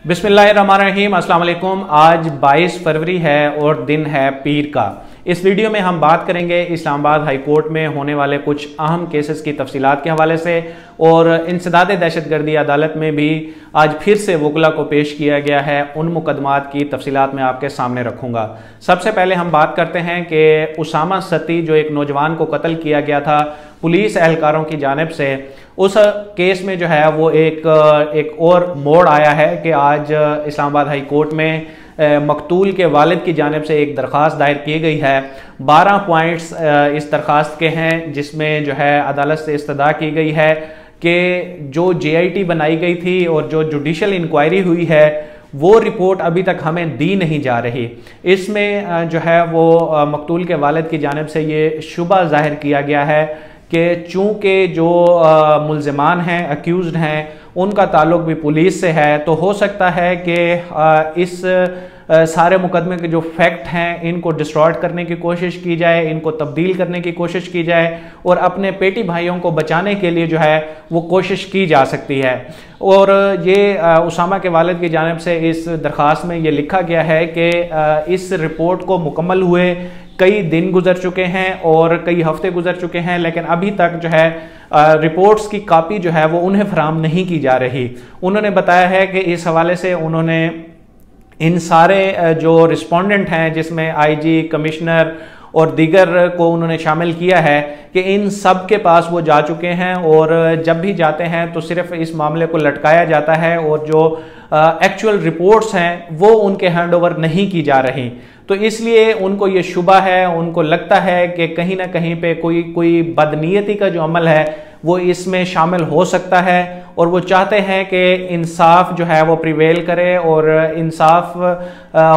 बिस्मिल्लाहिर्रहमानिर्रहीम, अस्सलाम वालेकुम। आज 22 फरवरी है और दिन है पीर का। इस वीडियो में हम बात करेंगे इस्लामाबाद हाई कोर्ट में होने वाले कुछ अहम केसेस की तफसीलात के हवाले से, और इंसदाद दहशतगर्दी अदालत में भी आज फिर से वकला को पेश किया गया है। उन मुकदमात की तफसीलात मैं आपके सामने रखूँगा। सबसे पहले हम बात करते हैं कि उसामा सती, जो एक नौजवान को कत्ल किया गया था पुलिस एहलकारों की जानिब से, उस केस में जो है वो एक और मोड़ आया है कि आज इस्लामाबाद हाई कोर्ट में मकतूल के वालिद की जानिब से एक दरख्वास्त दायर की गई है। 12 पॉइंट्स इस दरख्वास्त के हैं, जिसमें जो है अदालत से इस्तदा की गई है कि जो JIT बनाई गई थी और जो जुडिशल इंक्वायरी हुई है वो रिपोर्ट अभी तक हमें दी नहीं जा रही। इसमें जो है वो मकतूल के वालिद की जानिब से ये शुबा जाहिर किया गया है कि चूँकि जो मुल्ज़िमान हैं, अक्यूज़्ड हैं, उनका ताल्लुक भी पुलिस से है, तो हो सकता है कि इस सारे मुकदमे के जो फैक्ट हैं इनको डिस्ट्रॉयड करने की कोशिश की जाए, इनको तब्दील करने की कोशिश की जाए, और अपने पेटी भाइयों को बचाने के लिए जो है वो कोशिश की जा सकती है। और ये उसामा के वालिद की जानिब से इस दरख्वास्त में ये लिखा गया है कि इस रिपोर्ट को मुकम्मल हुए कई दिन गुजर चुके हैं और कई हफ्ते गुजर चुके हैं, लेकिन अभी तक जो है रिपोर्ट्स की कॉपी जो है वो उन्हें फराहम नहीं की जा रही। उन्होंने बताया है कि इस हवाले से उन्होंने इन सारे जो रिस्पोंडेंट हैं, जिसमें IG, कमिश्नर और दीगर को उन्होंने शामिल किया है, कि इन सब के पास वो जा चुके हैं, और जब भी जाते हैं तो सिर्फ इस मामले को लटकाया जाता है और जो एक्चुअल रिपोर्ट्स हैं वो उनके हैंड ओवर नहीं की जा रही। तो इसलिए उनको ये शुबा है, उनको लगता है कि कहीं ना कहीं पे कोई बदनीयती का जो अमल है वो इसमें शामिल हो सकता है, और वो चाहते हैं कि इंसाफ जो है वो प्रिवेल करे और इंसाफ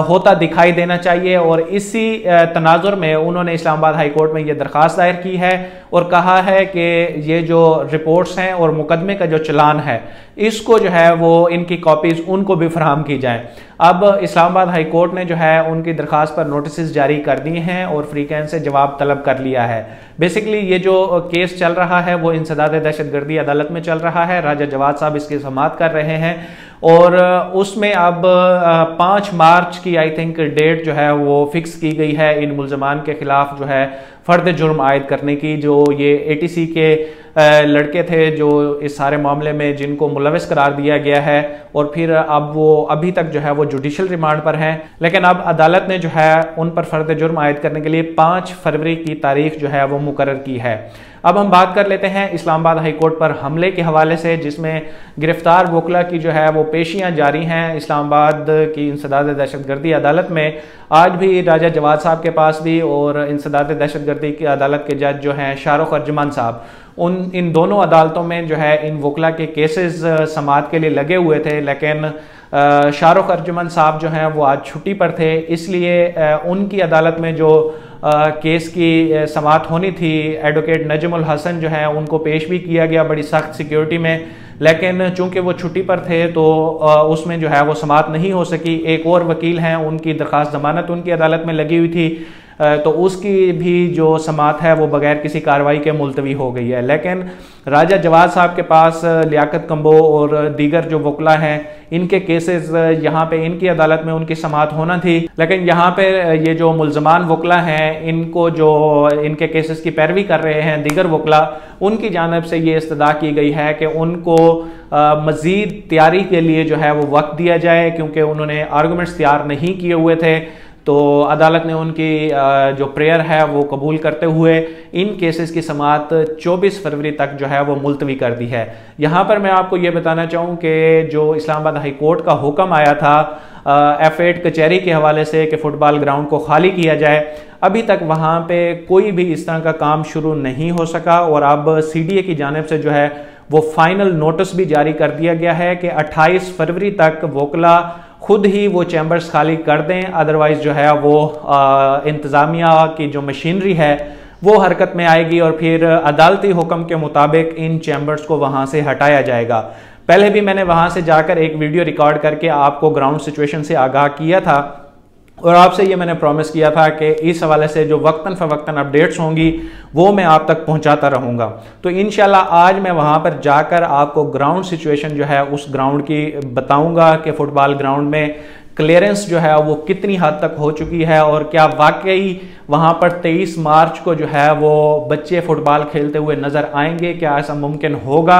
होता दिखाई देना चाहिए। और इसी तनाजुर में उन्होंने इस्लामाबाद हाई कोर्ट में ये दरख्वास्त दायर की है और कहा है कि ये जो रिपोर्ट्स हैं और मुकदमे का जो चलान है इसको जो है वो इनकी कॉपीज उनको भी फराहम की जाए। अब इस्लामाबाद हाई कोर्ट ने जो है उनकी दरख्वास्त पर नोटिस जारी कर दिए हैं और फ्रीकैन से जवाब तलब कर लिया है। बेसिकली ये जो केस चल रहा है वो इंसदाद दहशतगर्दी अदालत में चल रहा है। राजा जवाद साहब इसकी समाअत कर रहे हैं, और उसमें अब 5 मार्च की आई थिंक डेट जो है वो फिक्स की गई है इन मुल्ज़मान के खिलाफ जो है फर्द जुर्म आयद करने की। जो ये ATC के लड़के थे जो इस सारे मामले में जिनको मुलविस करार दिया गया है, और फिर अब वो अभी तक जो है वो जुडिशल रिमांड पर हैं, लेकिन अब अदालत ने जो है उन पर फर्द जुर्म आयद करने के लिए 5 फरवरी की तारीख जो है वो मुकर्रर की है। अब हम बात कर लेते हैं इस्लामाबाद हाई कोर्ट पर हमले के हवाले से, जिसमें गिरफ्तार वकला की जो है वो पेशियां जारी हैं इस्लामाबाद की इंसदाद दहशतगर्दी अदालत में। आज भी राजा जवाद साहब के पास भी और इंसदाद दहशतगर्दी की अदालत के जज जो हैं शाहरुख अर्जुमान साहब, इन दोनों अदालतों में जो है इन वकला के केसेस समाअत के लिए लगे हुए थे, लेकिन शाहरुख अर्जुमान साहब जो हैं वो आज छुट्टी पर थे, इसलिए उनकी अदालत में जो केस की समाअत होनी थी, एडवोकेट नजमुल हसन जो है उनको पेश भी किया गया बड़ी सख्त सिक्योरिटी में, लेकिन चूंकि वो छुट्टी पर थे तो उसमें जो है वो समाअत नहीं हो सकी। एक और वकील हैं, उनकी दरख्वास्त जमानत उनकी अदालत में लगी हुई थी, तो उसकी भी जो समाअत है वो बगैर किसी कार्रवाई के मुलतवी हो गई है। लेकिन राजा जवाद साहब के पास लियाकत कम्बो और दीगर जो वकला हैं इनके केसेस यहाँ पे इनकी अदालत में उनकी समाअत होना थी, लेकिन यहाँ पे ये जो मुल्ज़मान वकला हैं इनको जो इनके केसेस की पैरवी कर रहे हैं दीगर वकला, उनकी जानिब से ये इस्तदा की गई है कि उनको मज़ीद तैयारी के लिए जो है वो वक्त दिया जाए, क्योंकि उन्होंने आर्गूमेंट्स तैयार नहीं किए हुए थे। तो अदालत ने उनकी जो प्रेयर है वो कबूल करते हुए इन केसेस की समाअत 24 फरवरी तक जो है वो मुलतवी कर दी है। यहाँ पर मैं आपको ये बताना चाहूँ कि जो इस्लामाबाद हाई कोर्ट का हुक्म आया था F8 कचहरी के हवाले से कि फुटबॉल ग्राउंड को खाली किया जाए, अभी तक वहाँ पे कोई भी इस तरह का काम शुरू नहीं हो सका, और अब CDA की जानिब से जो है वो फाइनल नोटिस भी जारी कर दिया गया है कि 28 फरवरी तक वकला खुद ही वो चैम्बर्स खाली कर दें, अदरवाइज जो है वो इंतज़ामिया की जो मशीनरी है वो हरकत में आएगी और फिर अदालती हुक्म के मुताबिक इन चैम्बर्स को वहाँ से हटाया जाएगा। पहले भी मैंने वहाँ से जाकर एक वीडियो रिकॉर्ड करके आपको ग्राउंड सिचुएशन से आगाह किया था, और आपसे ये मैंने प्रॉमिस किया था कि इस हवाले से जो वक्तन फ़वक्तन अपडेट्स होंगी वो मैं आप तक पहुंचाता रहूँगा। तो इंशाल्लाह आज मैं वहाँ पर जाकर आपको ग्राउंड सिचुएशन जो है उस ग्राउंड की बताऊँगा कि फ़ुटबॉल ग्राउंड में क्लियरेंस जो है वो कितनी हद तक हो चुकी है और क्या वाकई वहाँ पर 23 मार्च को जो है वो बच्चे फुटबॉल खेलते हुए नज़र आएंगे, क्या ऐसा मुमकिन होगा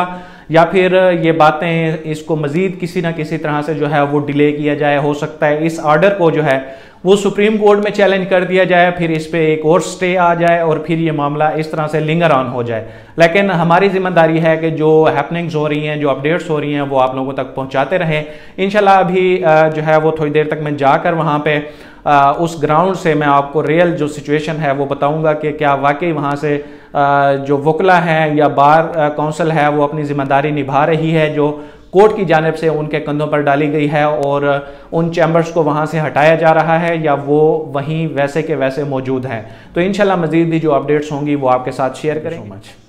या फिर ये बातें इसको मज़ीद किसी ना किसी तरह से जो है वो डिले किया जाए। हो सकता है इस ऑर्डर को जो है वो सुप्रीम कोर्ट में चैलेंज कर दिया जाए, फिर इस पे एक और स्टे आ जाए और फिर ये मामला इस तरह से लिंगर ऑन हो जाए। लेकिन हमारी जिम्मेदारी है कि जो हैपनिंग्स हो रही हैं, जो अपडेट्स हो रही हैं वो आप लोगों तक पहुंचाते रहें। इंशाल्लाह अभी जो है वो थोड़ी देर तक मैं जाकर वहाँ पे उस ग्राउंड से मैं आपको रियल जो सिचुएशन है वो बताऊंगा कि क्या वाकई वहाँ से जो वकला हैं या बार काउंसिल है वो अपनी जिम्मेदारी निभा रही है जो कोर्ट की जानिब से उनके कंधों पर डाली गई है और उन चैम्बर्स को वहाँ से हटाया जा रहा है या वो वहीं वैसे के वैसे मौजूद हैं। तो इंशाल्लाह मज़ीद भी जो अपडेट्स होंगी वो आपके साथ शेयर करेंगे।